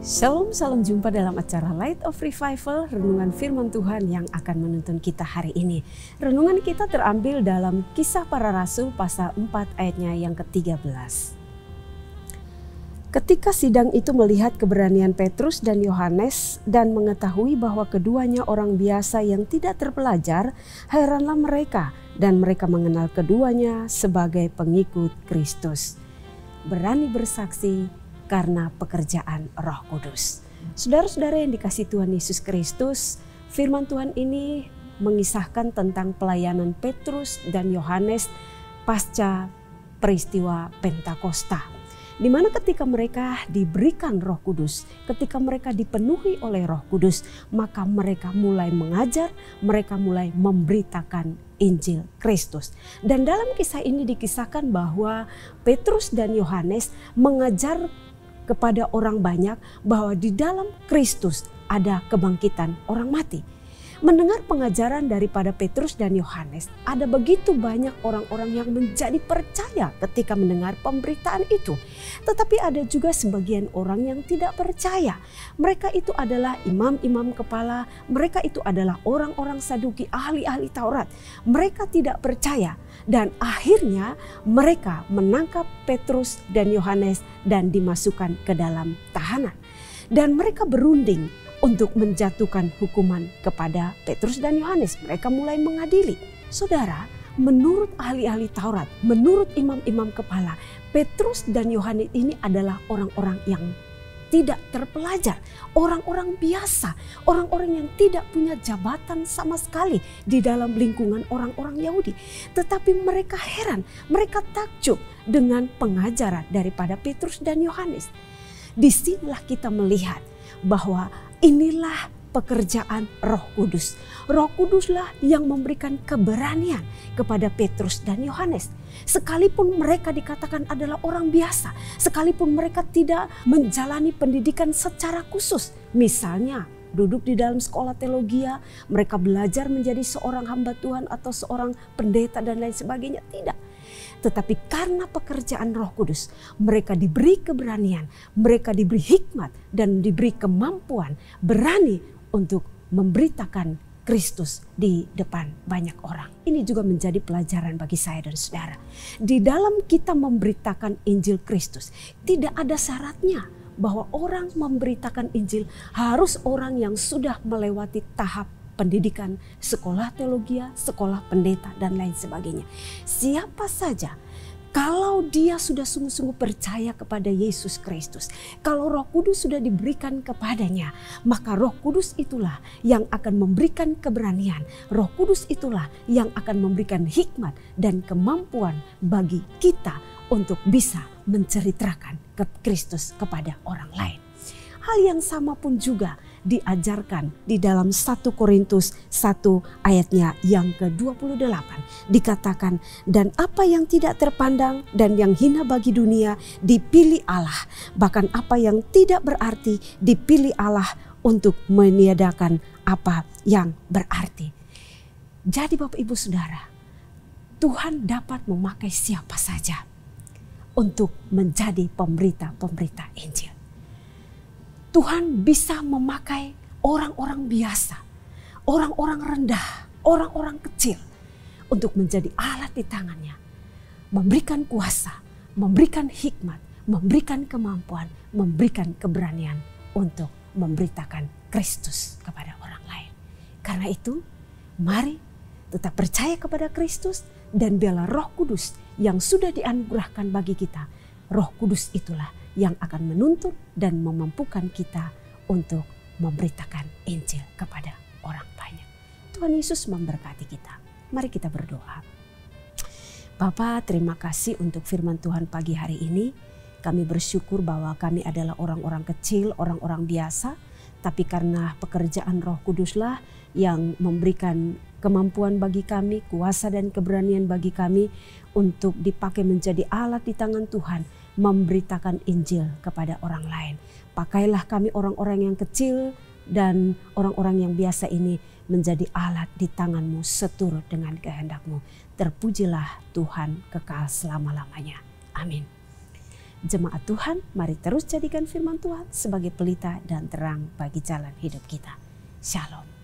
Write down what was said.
Shalom, salam jumpa dalam acara Light of Revival, renungan firman Tuhan yang akan menuntun kita hari ini. Renungan kita terambil dalam Kisah Para Rasul pasal 4 ayatnya yang ke-13. Ketika sidang itu melihat keberanian Petrus dan Yohanes dan mengetahui bahwa keduanya orang biasa yang tidak terpelajar, heranlah mereka dan mereka mengenal keduanya sebagai pengikut Kristus. Berani bersaksi karena pekerjaan Roh Kudus. Saudara-saudara yang dikasihi Tuhan Yesus Kristus, firman Tuhan ini mengisahkan tentang pelayanan Petrus dan Yohanes pasca peristiwa Pentakosta. Di mana ketika mereka diberikan Roh Kudus, ketika mereka dipenuhi oleh Roh Kudus, maka mereka mulai mengajar, mereka mulai memberitakan Injil Kristus. Dan dalam kisah ini dikisahkan bahwa Petrus dan Yohanes mengajar kepada orang banyak bahwa di dalam Kristus ada kebangkitan orang mati. Mendengar pengajaran daripada Petrus dan Yohanes, ada begitu banyak orang-orang yang menjadi percaya ketika mendengar pemberitaan itu. Tetapi ada juga sebagian orang yang tidak percaya. Mereka itu adalah imam-imam kepala, mereka itu adalah orang-orang Saduki, ahli-ahli Taurat. Mereka tidak percaya dan akhirnya mereka menangkap Petrus dan Yohanes dan dimasukkan ke dalam tahanan. Dan mereka berunding untuk menjatuhkan hukuman kepada Petrus dan Yohanes. Mereka mulai mengadili. Saudara, menurut ahli-ahli Taurat, menurut imam-imam kepala, Petrus dan Yohanes ini adalah orang-orang yang tidak terpelajar, orang-orang biasa, orang-orang yang tidak punya jabatan sama sekali di dalam lingkungan orang-orang Yahudi. Tetapi mereka heran, mereka takjub dengan pengajaran daripada Petrus dan Yohanes. Disinilah kita melihat bahwa inilah pekerjaan Roh Kudus. Roh Kuduslah yang memberikan keberanian kepada Petrus dan Yohanes. Sekalipun mereka dikatakan adalah orang biasa, sekalipun mereka tidak menjalani pendidikan secara khusus. Misalnya duduk di dalam sekolah teologia, mereka belajar menjadi seorang hamba Tuhan atau seorang pendeta dan lain sebagainya. Tidak. Tetapi karena pekerjaan Roh Kudus, mereka diberi keberanian, mereka diberi hikmat dan diberi kemampuan berani untuk memberitakan Kristus di depan banyak orang. Ini juga menjadi pelajaran bagi saya dan saudara. Di dalam kita memberitakan Injil Kristus, tidak ada syaratnya bahwa orang memberitakan Injil harus orang yang sudah melewati tahap pendidikan, sekolah teologi, sekolah pendeta dan lain sebagainya. Siapa saja, kalau dia sudah sungguh-sungguh percaya kepada Yesus Kristus, kalau Roh Kudus sudah diberikan kepadanya, maka Roh Kudus itulah yang akan memberikan keberanian. Roh Kudus itulah yang akan memberikan hikmat dan kemampuan bagi kita untuk bisa menceritakan ke Kristus kepada orang lain. Hal yang sama pun juga diajarkan di dalam 1 Korintus 1 ayatnya yang ke-28. Dikatakan, dan apa yang tidak terpandang dan yang hina bagi dunia dipilih Allah. Bahkan apa yang tidak berarti dipilih Allah untuk meniadakan apa yang berarti. Jadi Bapak Ibu Saudara, Tuhan dapat memakai siapa saja untuk menjadi pemberita-pemberita Injil. Tuhan bisa memakai orang-orang biasa, orang-orang rendah, orang-orang kecil untuk menjadi alat di tangannya. Memberikan kuasa, memberikan hikmat, memberikan kemampuan, memberikan keberanian untuk memberitakan Kristus kepada orang lain. Karena itu, mari tetap percaya kepada Kristus dan biarlah Roh Kudus yang sudah dianugerahkan bagi kita. Roh Kudus itulah yang akan menuntun dan memampukan kita untuk memberitakan Injil kepada orang banyak. Tuhan Yesus memberkati kita. Mari kita berdoa. Bapa, terima kasih untuk firman Tuhan pagi hari ini. Kami bersyukur bahwa kami adalah orang-orang kecil, orang-orang biasa. Tapi karena pekerjaan Roh Kuduslah yang memberikan kemampuan bagi kami, kuasa dan keberanian bagi kami untuk dipakai menjadi alat di tangan Tuhan, memberitakan Injil kepada orang lain. Pakailah kami orang-orang yang kecil dan orang-orang yang biasa ini menjadi alat di tangan-Mu seturut dengan kehendak-Mu. Terpujilah Tuhan kekal selama-lamanya. Amin. Jemaat Tuhan, mari terus jadikan firman Tuhan sebagai pelita dan terang bagi jalan hidup kita. Shalom.